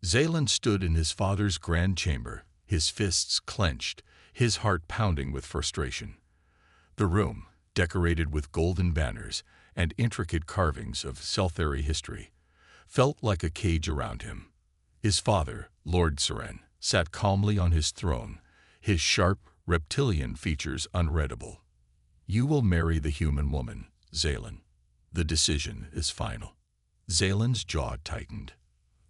Zalen stood in his father's grand chamber, his fists clenched, his heart pounding with frustration. The room, decorated with golden banners and intricate carvings of Seltheri history, felt like a cage around him. His father, Lord Seren, sat calmly on his throne, his sharp, reptilian features unreadable. "You will marry the human woman, Zalen. The decision is final." Zalen's jaw tightened.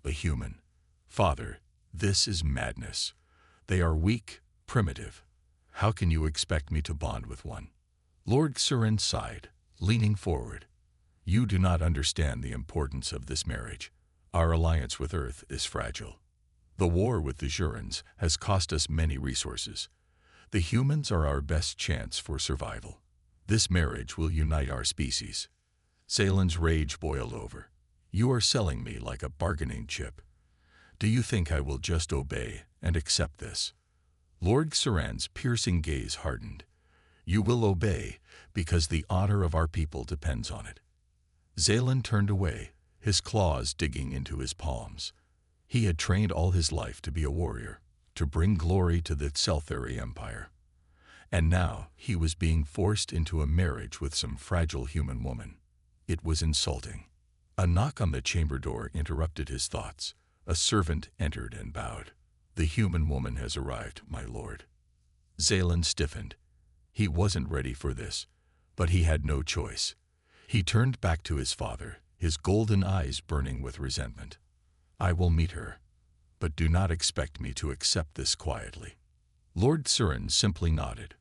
"A human? Father, this is madness. They are weak, primitive. How can you expect me to bond with one?" Lord Seren sighed, leaning forward. "You do not understand the importance of this marriage. Our alliance with Earth is fragile. The war with the Jurans has cost us many resources. The humans are our best chance for survival. This marriage will unite our species." Zalen's rage boiled over. "You are selling me like a bargaining chip. Do you think I will just obey and accept this?" Lord Seren's piercing gaze hardened. "You will obey because the honor of our people depends on it." Zalen turned away, his claws digging into his palms. He had trained all his life to be a warrior, to bring glory to the Seltheri Empire. And now he was being forced into a marriage with some fragile human woman. It was insulting. A knock on the chamber door interrupted his thoughts. A servant entered and bowed. "The human woman has arrived, my lord." Zalen stiffened. He wasn't ready for this, but he had no choice. He turned back to his father, his golden eyes burning with resentment. "I will meet her, but do not expect me to accept this quietly." Lord Seren simply nodded.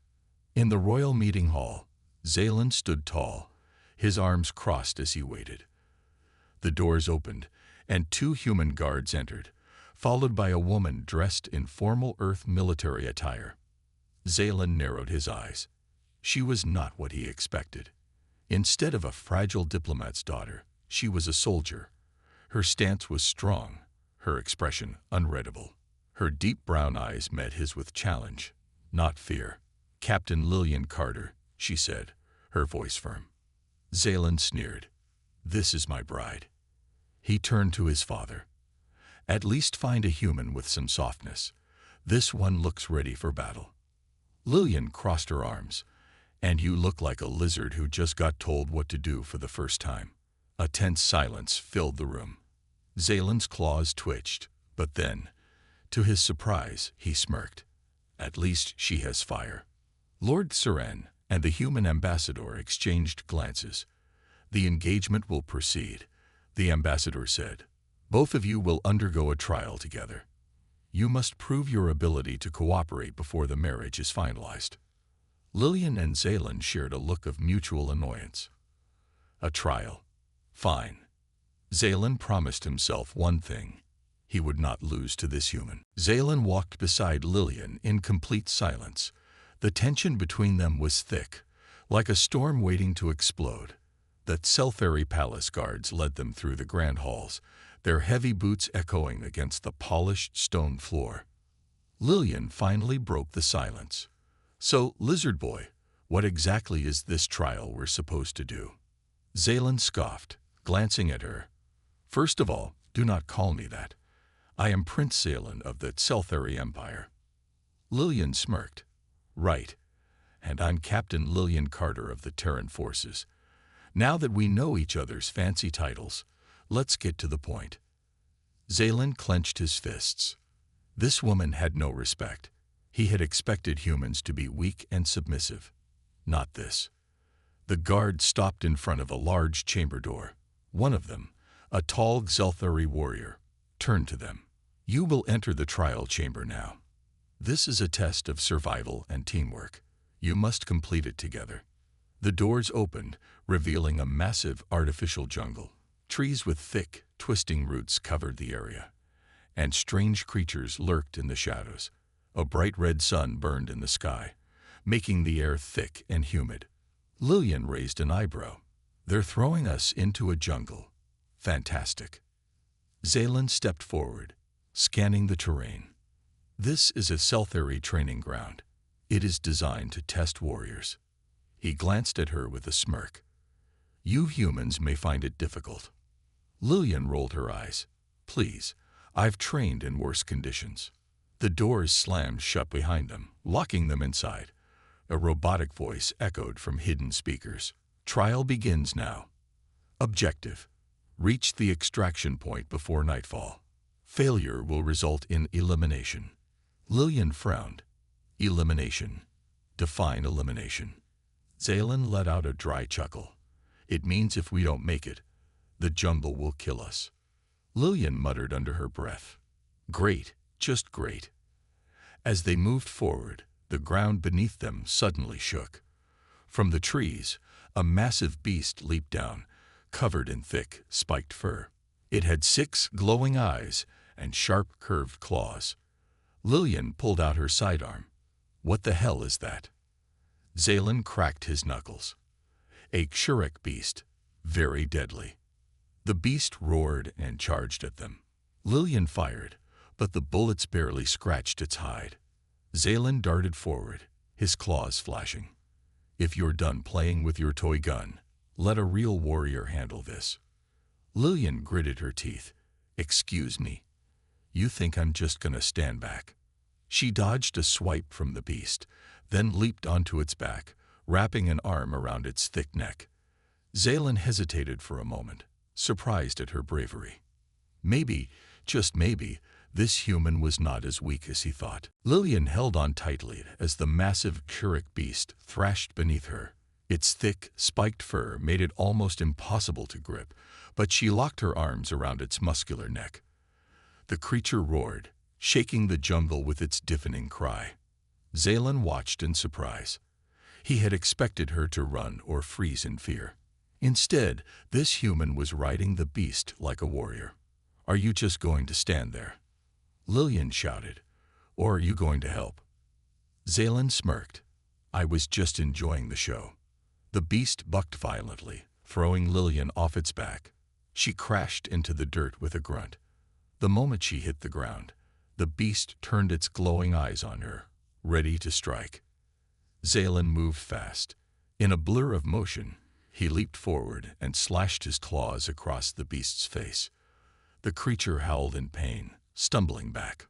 In the royal meeting hall, Zalen stood tall, his arms crossed as he waited. The doors opened, and 2 human guards entered, followed by a woman dressed in formal Earth military attire. Zalen narrowed his eyes. She was not what he expected. Instead of a fragile diplomat's daughter, she was a soldier. Her stance was strong, her expression unreadable. Her deep brown eyes met his with challenge, not fear. "Captain Lillian Carter," she said, her voice firm. Zalen sneered. "This is my bride." He turned to his father. "At least find a human with some softness. This one looks ready for battle." Lillian crossed her arms. "And you look like a lizard who just got told what to do for the first time." A tense silence filled the room. Zalen's claws twitched, but then, to his surprise, he smirked. "At least she has fire." Lord Seren and the human ambassador exchanged glances. "The engagement will proceed," the ambassador said. "Both of you will undergo a trial together. You must prove your ability to cooperate before the marriage is finalized." Lillian and Zalen shared a look of mutual annoyance. A trial. Fine. Zalen promised himself one thing. He would not lose to this human. Zalen walked beside Lillian in complete silence. The tension between them was thick, like a storm waiting to explode. The Seltheri palace guards led them through the grand halls, their heavy boots echoing against the polished stone floor. Lillian finally broke the silence. "So, Lizard Boy, what exactly is this trial we're supposed to do?" Zalen scoffed, glancing at her. "First of all, do not call me that. I am Prince Zalen of the Seltheri Empire." Lillian smirked. "Right. And I'm Captain Lillian Carter of the Terran Forces. Now that we know each other's fancy titles, let's get to the point." Zalen clenched his fists. This woman had no respect. He had expected humans to be weak and submissive. Not this. The guard stopped in front of a large chamber door. One of them, a tall Zelthari warrior, turned to them. "You will enter the trial chamber now. This is a test of survival and teamwork. You must complete it together." The doors opened, revealing a massive artificial jungle. Trees with thick, twisting roots covered the area, and strange creatures lurked in the shadows. A bright red sun burned in the sky, making the air thick and humid. Lillian raised an eyebrow. "They're throwing us into a jungle. Fantastic." Zalen stepped forward, scanning the terrain. "This is a Seltheri training ground. It is designed to test warriors." He glanced at her with a smirk. "You humans may find it difficult." Lillian rolled her eyes. "Please, I've trained in worse conditions. The doors slammed shut behind them, locking them inside. A robotic voice echoed from hidden speakers. Trial begins now. Objective: reach the extraction point before nightfall. Failure will result in elimination. Lillian frowned. Elimination. Define elimination. Zaylin let out a dry chuckle. It means if we don't make it, the jungle will kill us. Lillian muttered under her breath. Great, just great. As they moved forward, the ground beneath them suddenly shook. From the trees, a massive beast leaped down, covered in thick, spiked fur. It had 6 glowing eyes and sharp, curved claws. Lillian pulled out her sidearm. What the hell is that? Zaylin cracked his knuckles. A Shurek beast, very deadly. The beast roared and charged at them. Lillian fired, but the bullets barely scratched its hide. Zaylin darted forward, his claws flashing. If you're done playing with your toy gun, let a real warrior handle this. Lillian gritted her teeth. Excuse me. You think I'm just gonna stand back? She dodged a swipe from the beast, then leaped onto its back, wrapping an arm around its thick neck. Zaylin hesitated for a moment, surprised at her bravery. Maybe, just maybe, this human was not as weak as he thought. Lillian held on tightly as the massive Shurek beast thrashed beneath her. Its thick, spiked fur made it almost impossible to grip, but she locked her arms around its muscular neck. The creature roared, shaking the jungle with its deafening cry. Zaylin watched in surprise. He had expected her to run or freeze in fear. Instead, this human was riding the beast like a warrior. Are you just going to stand there? Lillian shouted. Or are you going to help? Zaylin smirked. I was just enjoying the show. The beast bucked violently, throwing Lillian off its back. She crashed into the dirt with a grunt. The moment she hit the ground, the beast turned its glowing eyes on her, ready to strike. Zaylin moved fast. In a blur of motion, he leaped forward and slashed his claws across the beast's face. The creature howled in pain, stumbling back.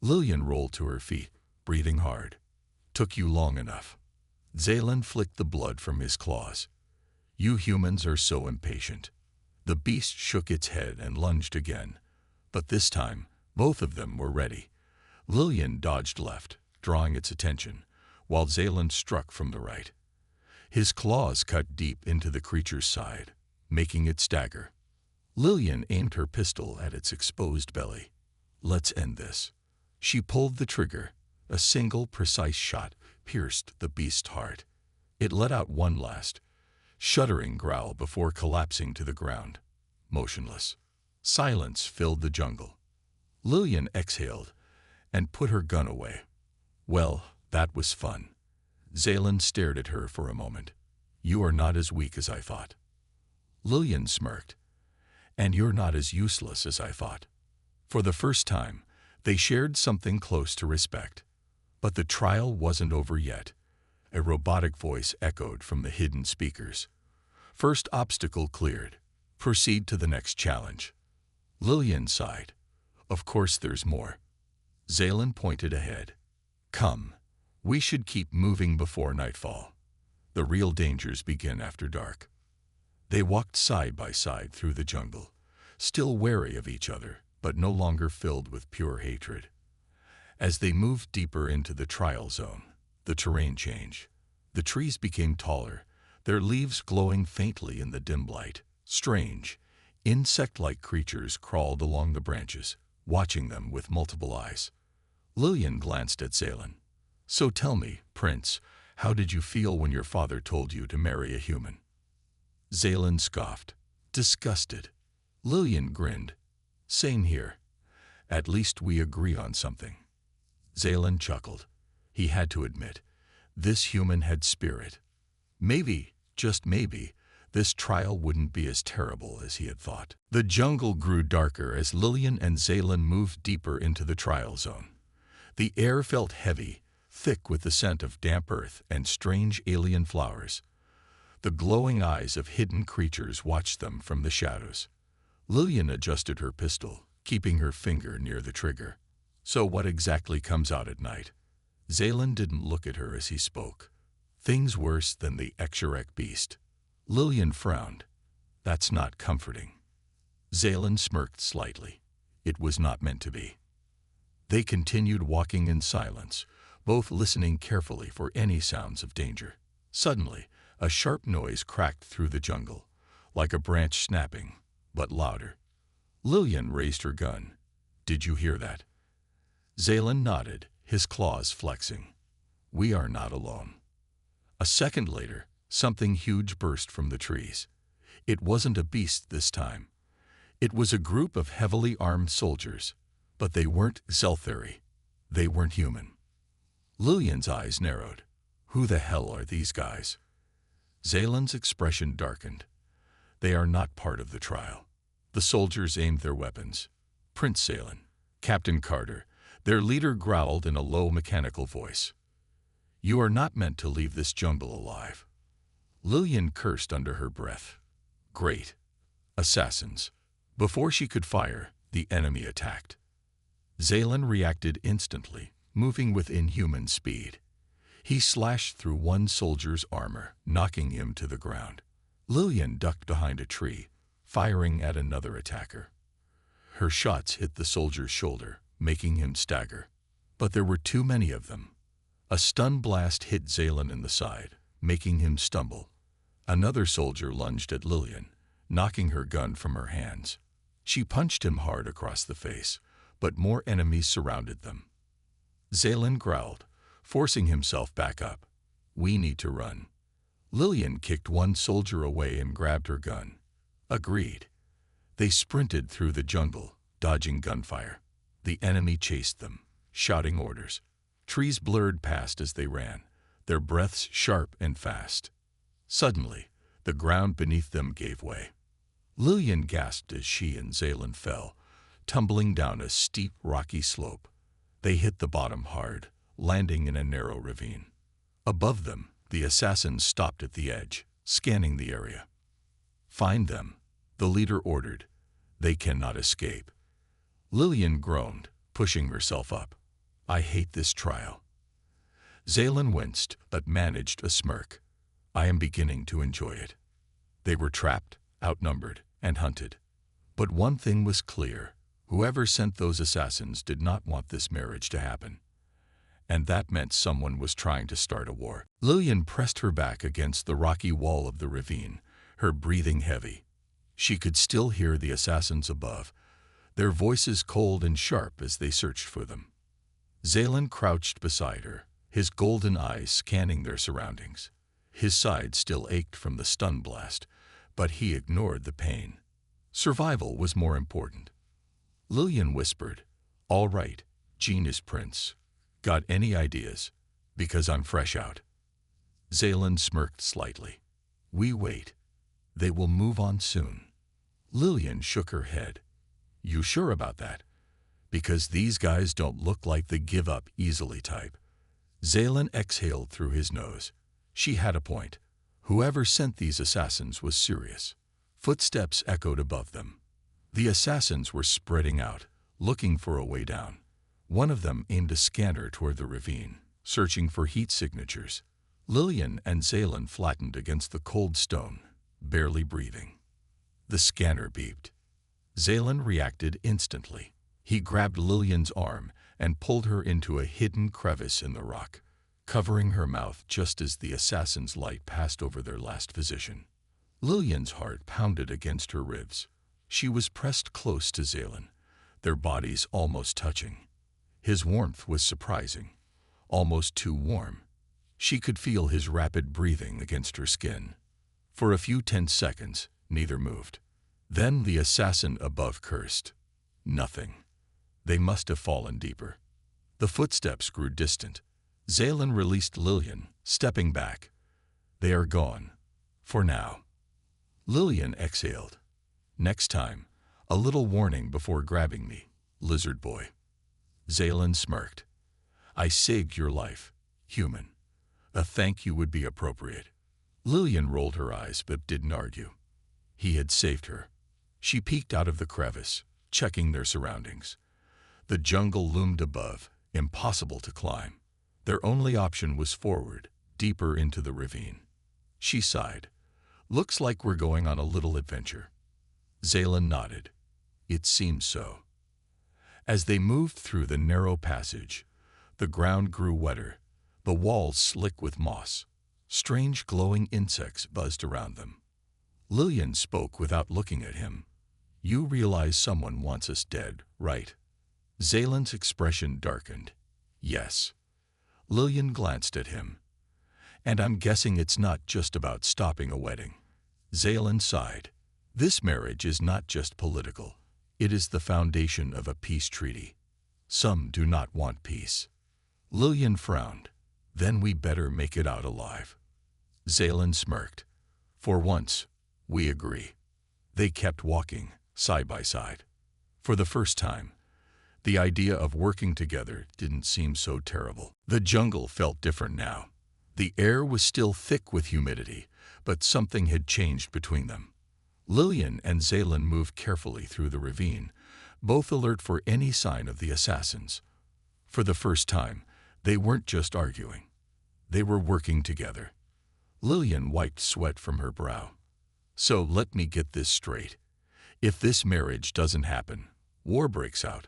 Lillian rolled to her feet, breathing hard. Took you long enough. Zaylin flicked the blood from his claws. You humans are so impatient. The beast shook its head and lunged again. But this time, both of them were ready. Lillian dodged left, drawing its attention, while Zaylin struck from the right. His claws cut deep into the creature's side, making it stagger. Lillian aimed her pistol at its exposed belly. Let's end this. She pulled the trigger. A single, precise shot pierced the beast's heart. It let out one last, shuddering growl before collapsing to the ground, motionless. Silence filled the jungle. Lillian exhaled and put her gun away. Well, that was fun. Zaylin stared at her for a moment. You are not as weak as I thought. Lillian smirked. And you're not as useless as I thought. For the first time, they shared something close to respect. But the trial wasn't over yet. A robotic voice echoed from the hidden speakers. First obstacle cleared. Proceed to the next challenge. Lillian sighed. Of course there's more. Zaylin pointed ahead. Come. We should keep moving before nightfall. The real dangers begin after dark. They walked side by side through the jungle, still wary of each other, but no longer filled with pure hatred. As they moved deeper into the trial zone, the terrain changed. The trees became taller, their leaves glowing faintly in the dim light. Strange, insect-like creatures crawled along the branches, watching them with multiple eyes. Lillian glanced at Zaylin. So tell me, Prince, how did you feel when your father told you to marry a human? Zaylin scoffed, disgusted. Lillian grinned. Same here. At least we agree on something. Zaylin chuckled. He had to admit, this human had spirit. Maybe, just maybe, this trial wouldn't be as terrible as he had thought. The jungle grew darker as Lillian and Zaylin moved deeper into the trial zone. The air felt heavy, thick with the scent of damp earth and strange alien flowers. The glowing eyes of hidden creatures watched them from the shadows. Lillian adjusted her pistol, keeping her finger near the trigger. So what exactly comes out at night? Zaylen didn't look at her as he spoke. Things worse than the Exarech beast. Lillian frowned. That's not comforting. Zaylen smirked slightly. It was not meant to be. They continued walking in silence, both listening carefully for any sounds of danger. Suddenly, a sharp noise cracked through the jungle, like a branch snapping, but louder. Lillian raised her gun. Did you hear that? Zaylen nodded, his claws flexing. We are not alone. A second later, something huge burst from the trees. It wasn't a beast this time. It was a group of heavily armed soldiers, but they weren't Zelthari. They weren't human. Lillian's eyes narrowed. Who the hell are these guys? Zaylen's expression darkened. They are not part of the trial. The soldiers aimed their weapons. Prince Zaylen, Captain Carter, their leader growled in a low mechanical voice. You are not meant to leave this jungle alive. Lillian cursed under her breath. Great. Assassins. Before she could fire, the enemy attacked. Zaylen reacted instantly, moving with inhuman speed. He slashed through one soldier's armor, knocking him to the ground. Lillian ducked behind a tree, firing at another attacker. Her shots hit the soldier's shoulder, making him stagger. But there were too many of them. A stun blast hit Zaylen in the side, making him stumble. Another soldier lunged at Lillian, knocking her gun from her hands. She punched him hard across the face, but more enemies surrounded them. Zaylen growled, forcing himself back up. We need to run. Lillian kicked one soldier away and grabbed her gun. Agreed. They sprinted through the jungle, dodging gunfire. The enemy chased them, shouting orders. Trees blurred past as they ran, their breaths sharp and fast. Suddenly, the ground beneath them gave way. Lillian gasped as she and Zaylen fell, tumbling down a steep, rocky slope. They hit the bottom hard, landing in a narrow ravine. Above them, the assassins stopped at the edge, scanning the area. Find them, the leader ordered. They cannot escape. Lillian groaned, pushing herself up. I hate this trial. Zaylen winced, but managed a smirk. I am beginning to enjoy it. They were trapped, outnumbered, and hunted. But one thing was clear. Whoever sent those assassins did not want this marriage to happen. And that meant someone was trying to start a war. Lillian pressed her back against the rocky wall of the ravine, her breathing heavy. She could still hear the assassins above, their voices cold and sharp as they searched for them. Zaylen crouched beside her, his golden eyes scanning their surroundings. His side still ached from the stun blast, but he ignored the pain. Survival was more important. Lillian whispered, All right, Genius Prince. Got any ideas? Because I'm fresh out. Zaylen smirked slightly. We wait. They will move on soon. Lillian shook her head. You sure about that? Because these guys don't look like the give-up-easily type. Zaylen exhaled through his nose. She had a point. Whoever sent these assassins was serious. Footsteps echoed above them. The assassins were spreading out, looking for a way down. One of them aimed a scanner toward the ravine, searching for heat signatures. Lillian and Zaylen flattened against the cold stone, barely breathing. The scanner beeped. Zaylen reacted instantly. He grabbed Lillian's arm and pulled her into a hidden crevice in the rock, covering her mouth just as the assassin's light passed over their last position. Lillian's heart pounded against her ribs. She was pressed close to Zaylen, their bodies almost touching. His warmth was surprising, almost too warm. She could feel his rapid breathing against her skin. For a few tense seconds, neither moved. Then the assassin above cursed. Nothing. They must have fallen deeper. The footsteps grew distant. Zaylen released Lillian, stepping back. They are gone. For now. Lillian exhaled. Next time, a little warning before grabbing me, lizard boy. Zaylen smirked. I saved your life, human. A thank you would be appropriate. Lillian rolled her eyes but didn't argue. He had saved her. She peeked out of the crevice, checking their surroundings. The jungle loomed above, impossible to climb. Their only option was forward, deeper into the ravine. She sighed. Looks like we're going on a little adventure. Zaylin nodded. It seemed so. As they moved through the narrow passage, the ground grew wetter, the walls slick with moss. Strange glowing insects buzzed around them. Lillian spoke without looking at him. You realize someone wants us dead, right? Zaylin's expression darkened. Yes. Lillian glanced at him. And I'm guessing it's not just about stopping a wedding. Zaylin sighed. This marriage is not just political. It is the foundation of a peace treaty. Some do not want peace. Lillian frowned. Then we better make it out alive. Zaylin smirked. For once, we agree. They kept walking, side by side. For the first time, the idea of working together didn't seem so terrible. The jungle felt different now. The air was still thick with humidity, but something had changed between them. Lillian and Zaylin moved carefully through the ravine, both alert for any sign of the assassins. For the first time, they weren't just arguing. They were working together. Lillian wiped sweat from her brow. So let me get this straight. If this marriage doesn't happen, war breaks out.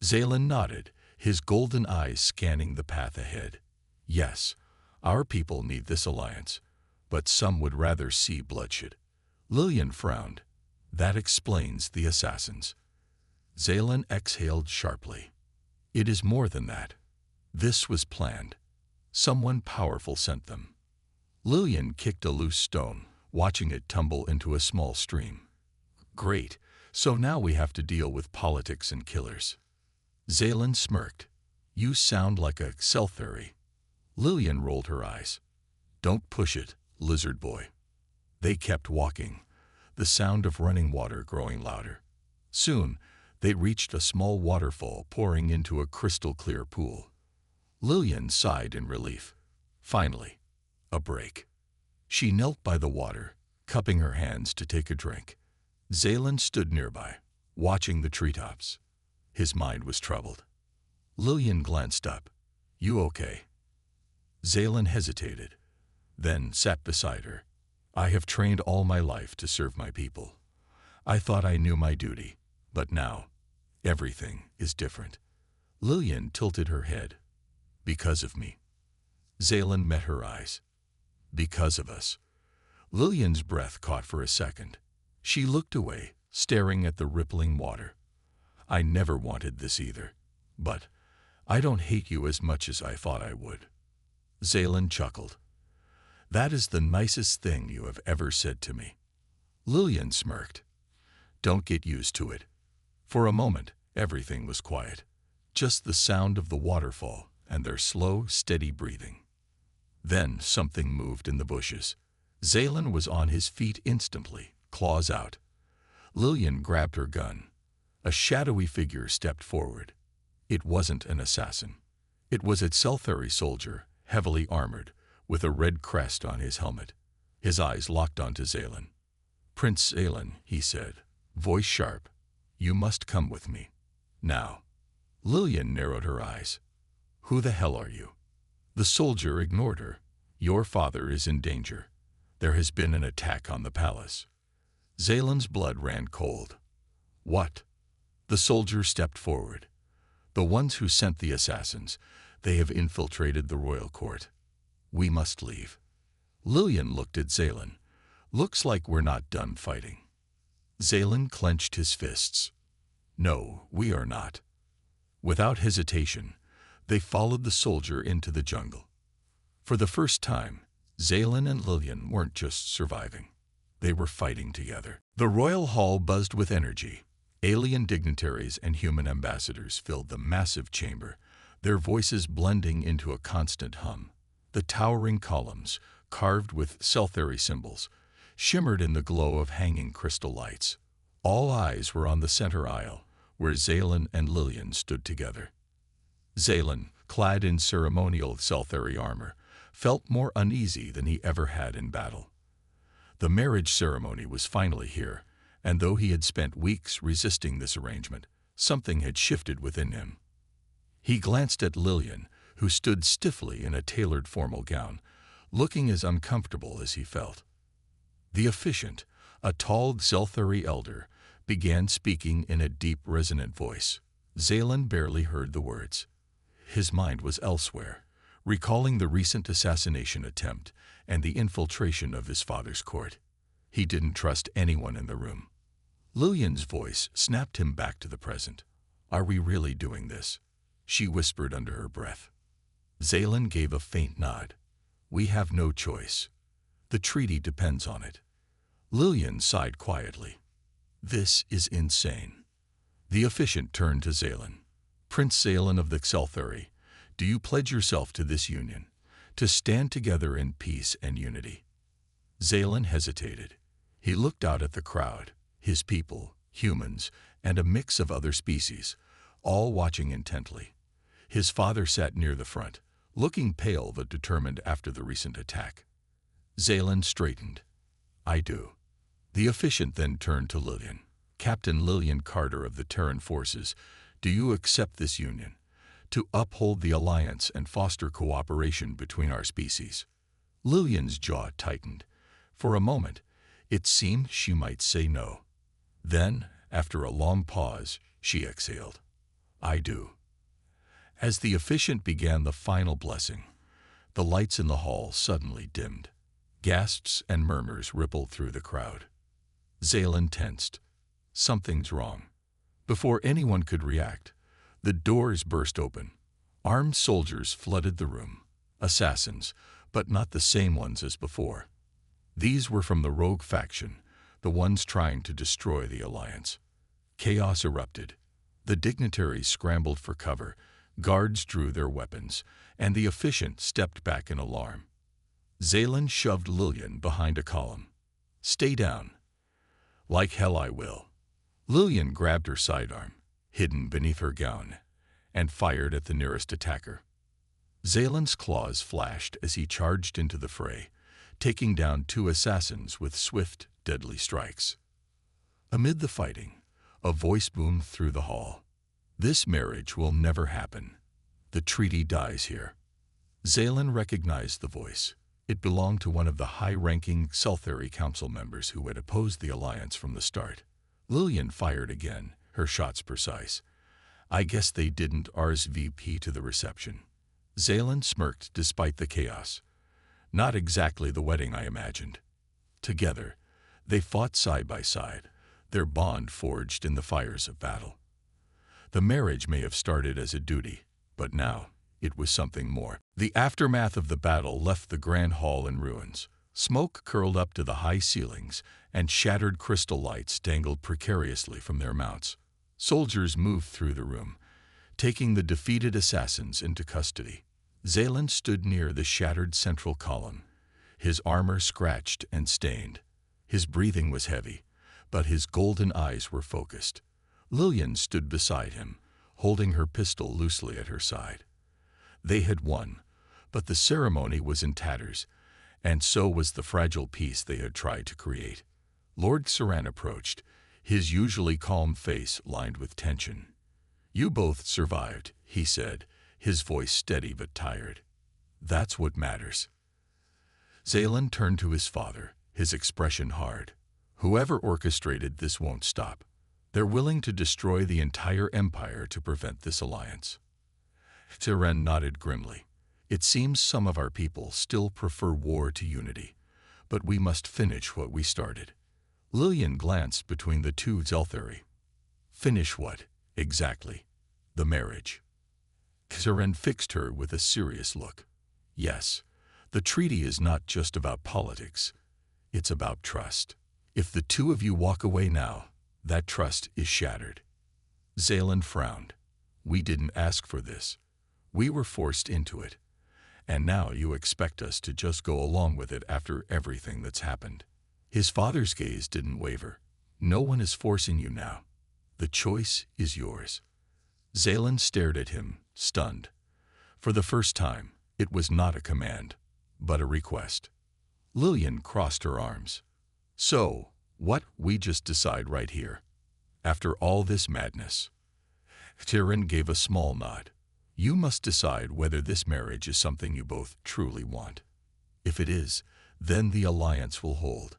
Zaylin nodded, his golden eyes scanning the path ahead. Yes, our people need this alliance, but some would rather see bloodshed. Lillian frowned. That explains the assassins. Zaylin exhaled sharply. It is more than that. This was planned. Someone powerful sent them. Lillian kicked a loose stone, watching it tumble into a small stream. Great, so now we have to deal with politics and killers. Zaylin smirked. You sound like a Seltheri. Lillian rolled her eyes. Don't push it, lizard boy. They kept walking, the sound of running water growing louder. Soon, they reached a small waterfall pouring into a crystal-clear pool. Lillian sighed in relief. Finally, a break. She knelt by the water, cupping her hands to take a drink. Zaylin stood nearby, watching the treetops. His mind was troubled. Lillian glanced up. You okay? Zaylin hesitated, then sat beside her. I have trained all my life to serve my people. I thought I knew my duty, but now, everything is different. Lillian tilted her head. Because of me. Zaylin met her eyes. Because of us. Lillian's breath caught for a second. She looked away, staring at the rippling water. I never wanted this either. But I don't hate you as much as I thought I would. Zaylin chuckled. That is the nicest thing you have ever said to me. Lillian smirked. Don't get used to it. For a moment, everything was quiet. Just the sound of the waterfall and their slow, steady breathing. Then something moved in the bushes. Zaylin was on his feet instantly, claws out. Lillian grabbed her gun. A shadowy figure stepped forward. It wasn't an assassin. It was a Seltheri soldier, heavily armored, with a red crest on his helmet. His eyes locked onto Zaylin. Prince Zaylin, he said, voice sharp, you must come with me. Now. Lillian narrowed her eyes. Who the hell are you? The soldier ignored her. Your father is in danger. There has been an attack on the palace. Zaylin's blood ran cold. What? The soldier stepped forward. The ones who sent the assassins, they have infiltrated the royal court. We must leave. Lillian looked at Zaylin. Looks like we're not done fighting. Zaylin clenched his fists. No, we are not. Without hesitation, they followed the soldier into the jungle. For the first time, Zaylin and Lillian weren't just surviving. They were fighting together. The royal hall buzzed with energy. Alien dignitaries and human ambassadors filled the massive chamber, their voices blending into a constant hum. The towering columns, carved with Seltheri symbols, shimmered in the glow of hanging crystal lights. All eyes were on the center aisle, where Zaylin and Lillian stood together. Zaylin, clad in ceremonial Seltheri armor, felt more uneasy than he ever had in battle. The marriage ceremony was finally here, and though he had spent weeks resisting this arrangement, something had shifted within him. He glanced at Lillian, who stood stiffly in a tailored formal gown, looking as uncomfortable as he felt. The officiant, a tall Zelthari elder, began speaking in a deep, resonant voice. Zalen barely heard the words. His mind was elsewhere, recalling the recent assassination attempt and the infiltration of his father's court. He didn't trust anyone in the room. Lillian's voice snapped him back to the present. "Are we really doing this?" she whispered under her breath. Zalen gave a faint nod. "We have no choice. The treaty depends on it." Lillian sighed quietly. "This is insane." The officiant turned to Zalen. "Prince Zalen of the Xelthari, do you pledge yourself to this union, to stand together in peace and unity?" Zalen hesitated. He looked out at the crowd, his people, humans, and a mix of other species, all watching intently. His father sat near the front, looking pale but determined after the recent attack. Zalen straightened. "I do." The officiant then turned to Lillian. "Captain Lillian Carter of the Terran forces, do you accept this union, to uphold the alliance and foster cooperation between our species?" Lillian's jaw tightened. For a moment, it seemed she might say no. Then, after a long pause, she exhaled. "I do." As the officiant began the final blessing, the lights in the hall suddenly dimmed. Gasps and murmurs rippled through the crowd. Zalen tensed. Something's wrong. Before anyone could react, the doors burst open. Armed soldiers flooded the room. Assassins, but not the same ones as before. These were from the rogue faction, the ones trying to destroy the alliance. Chaos erupted. The dignitaries scrambled for cover, guards drew their weapons, and the officiant stepped back in alarm. Zalen shoved Lillian behind a column. "Stay down." "Like hell I will." Lillian grabbed her sidearm, hidden beneath her gown, and fired at the nearest attacker. Zalen's claws flashed as he charged into the fray, taking down 2 assassins with swift, deadly strikes. Amid the fighting, a voice boomed through the hall. "This marriage will never happen. The treaty dies here." Zalen recognized the voice. It belonged to one of the high-ranking Xelthari council members who had opposed the alliance from the start. Lillian fired again, her shots precise. "I guess they didn't RSVP to the reception." Zalen smirked despite the chaos. "Not exactly the wedding I imagined." Together, they fought side by side, their bond forged in the fires of battle. The marriage may have started as a duty, but now it was something more. The aftermath of the battle left the grand hall in ruins. Smoke curled up to the high ceilings, and shattered crystal lights dangled precariously from their mounts. Soldiers moved through the room, taking the defeated assassins into custody. Zalen stood near the shattered central column, his armor scratched and stained. His breathing was heavy, but his golden eyes were focused. Lillian stood beside him, holding her pistol loosely at her side. They had won, but the ceremony was in tatters, and so was the fragile peace they had tried to create. Lord Saran approached, his usually calm face lined with tension. "You both survived," he said, his voice steady but tired. "That's what matters." Zalen turned to his father, his expression hard. "Whoever orchestrated this won't stop. They're willing to destroy the entire empire to prevent this alliance." Saran nodded grimly. "It seems some of our people still prefer war to unity, but we must finish what we started." Lillian glanced between the 2 Xelthari. "Finish what, exactly?" "The marriage." Saran fixed her with a serious look. "Yes, the treaty is not just about politics. It's about trust. If the 2 of you walk away now, that trust is shattered." Zalen frowned. "We didn't ask for this. We were forced into it. And now you expect us to just go along with it after everything that's happened." His father's gaze didn't waver. "No one is forcing you now. The choice is yours." Zalen stared at him, stunned. For the first time, it was not a command, but a request. Lillian crossed her arms. "So, What we just decide right here. After all this madness. Tyrion gave a small nod. You must decide whether this marriage is something you both truly want. If it is, then the alliance will hold.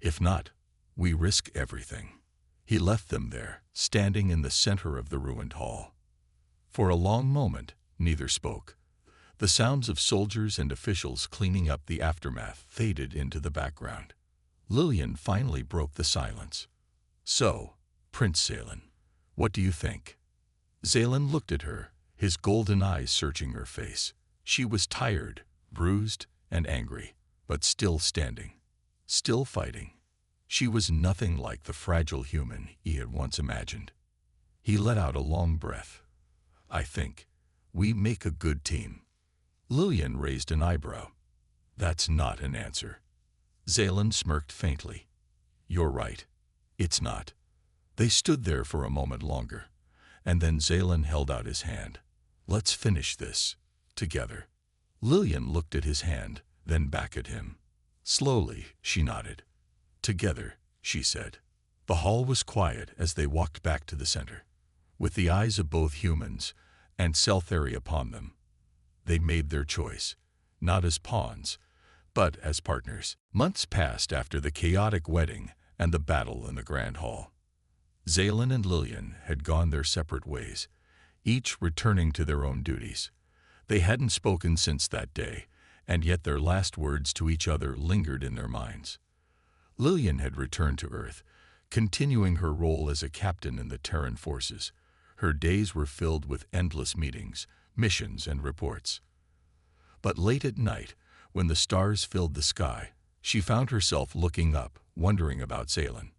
If not, we risk everything. He left them there, standing in the center of the ruined hall. For a long moment, neither spoke. The sounds of soldiers and officials cleaning up the aftermath faded into the background. Lillian finally broke the silence. So, Prince Zaelin, what do you think? Zaelin looked at her, his golden eyes searching her face. She was tired, bruised, and angry, but still standing, still fighting. She was nothing like the fragile human he had once imagined. He let out a long breath. I think we make a good team. Lillian raised an eyebrow. That's not an answer. Zaelin smirked faintly. You're right. It's not. They stood there for a moment longer, and then Zaelin held out his hand. Let's finish this, together. Lillian looked at his hand, then back at him. Slowly, she nodded. Together, she said. The hall was quiet as they walked back to the center. With the eyes of both humans and Seltheri upon them, they made their choice, not as pawns, but as partners. Months passed after the chaotic wedding and the battle in the Grand Hall. Zaelin and Lillian had gone their separate ways, each returning to their own duties. They hadn't spoken since that day, and yet their last words to each other lingered in their minds. Lillian had returned to Earth, continuing her role as a captain in the Terran forces. Her days were filled with endless meetings, missions, and reports. But late at night, when the stars filled the sky, she found herself looking up, wondering about Zaelin.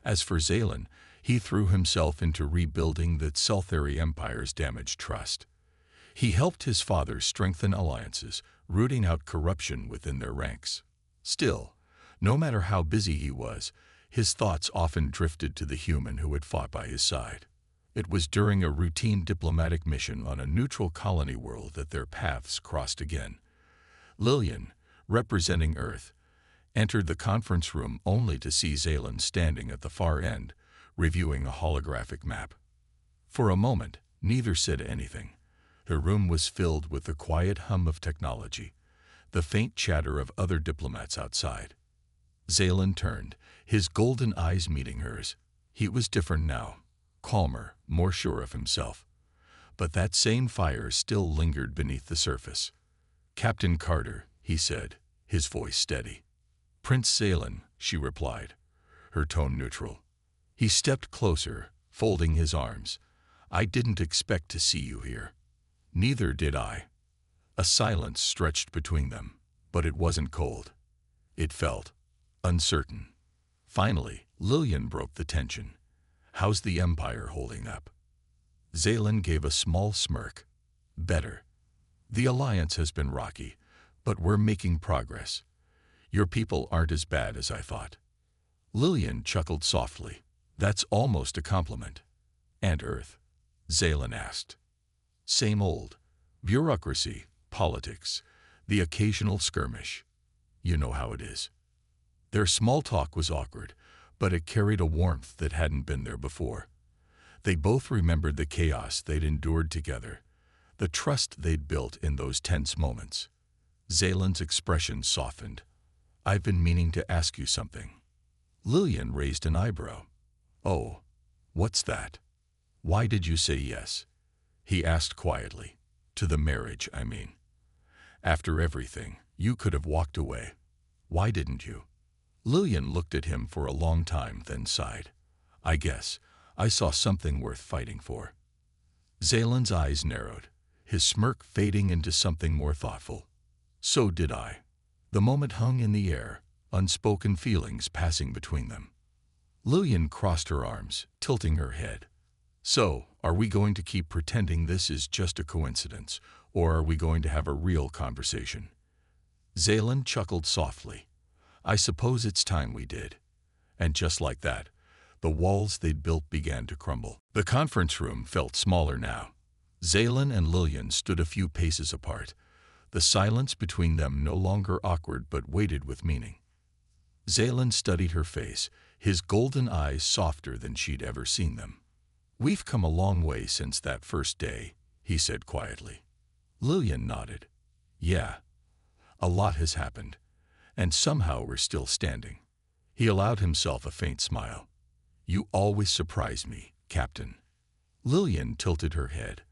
As for Zaelin, he threw himself into rebuilding the Seltheri Empire's damaged trust. He helped his father strengthen alliances, rooting out corruption within their ranks. Still, no matter how busy he was, his thoughts often drifted to the human who had fought by his side. It was during a routine diplomatic mission on a neutral colony world that their paths crossed again. Lillian, representing Earth, entered the conference room only to see Zaelin standing at the far end, reviewing a holographic map. For a moment, neither said anything. The room was filled with the quiet hum of technology, the faint chatter of other diplomats outside. Zaelin turned, his golden eyes meeting hers. He was different now, calmer, more sure of himself. But that same fire still lingered beneath the surface. Captain Carter, he said, his voice steady. Prince Zaelin, she replied, her tone neutral. He stepped closer, folding his arms. I didn't expect to see you here. Neither did I. A silence stretched between them, but it wasn't cold. It felt uncertain. Finally, Lillian broke the tension. How's the Empire holding up? Zaelin gave a small smirk. Better. The alliance has been rocky, but we're making progress. Your people aren't as bad as I thought. Lillian chuckled softly. That's almost a compliment. And Earth? Zaelin asked. Same old. Bureaucracy, politics, the occasional skirmish. You know how it is. Their small talk was awkward, but it carried a warmth that hadn't been there before. They both remembered the chaos they'd endured together, the trust they'd built in those tense moments. Zaelin's expression softened. I've been meaning to ask you something. Lillian raised an eyebrow. Oh, what's that? Why did you say yes? He asked quietly. To the marriage, I mean. After everything, you could have walked away. Why didn't you? Lillian looked at him for a long time, then sighed. I guess I saw something worth fighting for. Zaelin's eyes narrowed, his smirk fading into something more thoughtful. So did I. The moment hung in the air, unspoken feelings passing between them. Lillian crossed her arms, tilting her head. So, are we going to keep pretending this is just a coincidence, or are we going to have a real conversation? Zaelin chuckled softly. I suppose it's time we did. And just like that, the walls they'd built began to crumble. The conference room felt smaller now. Zaelin and Lillian stood a few paces apart, the silence between them no longer awkward but weighted with meaning. Zaelin studied her face, his golden eyes softer than she'd ever seen them. "We've come a long way since that first day," he said quietly. Lillian nodded. "Yeah, a lot has happened, and somehow we're still standing." He allowed himself a faint smile. "You always surprise me, Captain." Lillian tilted her head.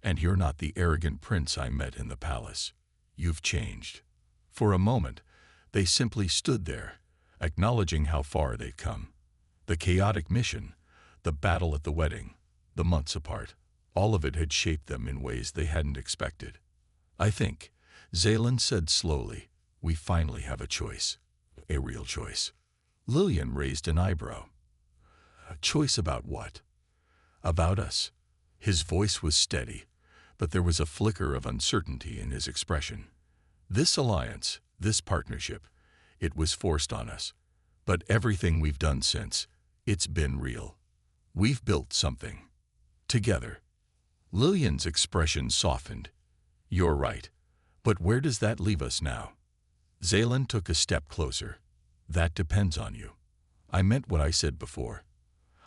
"And you're not the arrogant prince I met in the palace. You've changed." For a moment, they simply stood there, acknowledging how far they'd come. The chaotic mission, the battle at the wedding, the months apart, all of it had shaped them in ways they hadn't expected. "I think," Zaylan said slowly, "we finally have a choice. A real choice." Lillian raised an eyebrow. "A choice about what?" "About us." His voice was steady, but there was a flicker of uncertainty in his expression. "This alliance, this partnership, it was forced on us. But everything we've done since, it's been real. We've built something. Together." Lillian's expression softened. "You're right. But where does that leave us now?" Zaylan took a step closer. "That depends on you. I meant what I said before.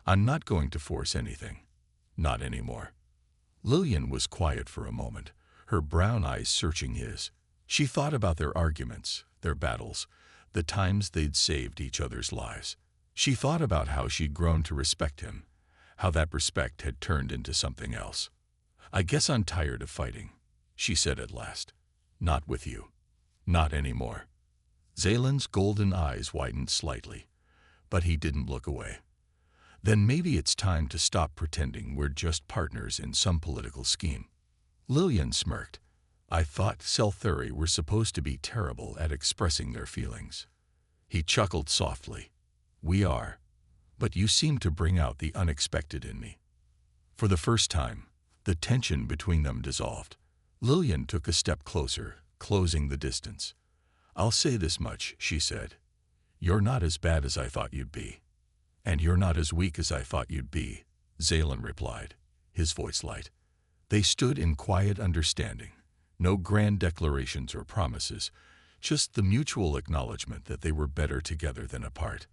I'm not going to force anything. Not anymore." Lillian was quiet for a moment, her brown eyes searching his. She thought about their arguments, their battles, the times they'd saved each other's lives. She thought about how she'd grown to respect him, how that respect had turned into something else. "I guess I'm tired of fighting," she said at last. "Not with you. Not anymore." Zaylan's golden eyes widened slightly, but he didn't look away. "Then maybe it's time to stop pretending we're just partners in some political scheme." Lillian smirked. "I thought Selthuri were supposed to be terrible at expressing their feelings." He chuckled softly. "We are. But you seem to bring out the unexpected in me." For the first time, the tension between them dissolved. Lillian took a step closer, closing the distance. "I'll say this much," she said. "You're not as bad as I thought you'd be." "And you're not as weak as I thought you'd be," Zaylan replied, his voice light. They stood in quiet understanding. No grand declarations or promises, just the mutual acknowledgement that they were better together than apart.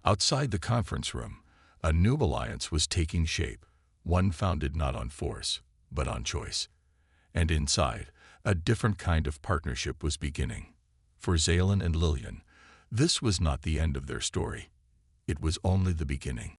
Outside the conference room, a new alliance was taking shape, one founded not on force, but on choice. And inside, a different kind of partnership was beginning. For Zaylan and Lillian, this was not the end of their story. It was only the beginning.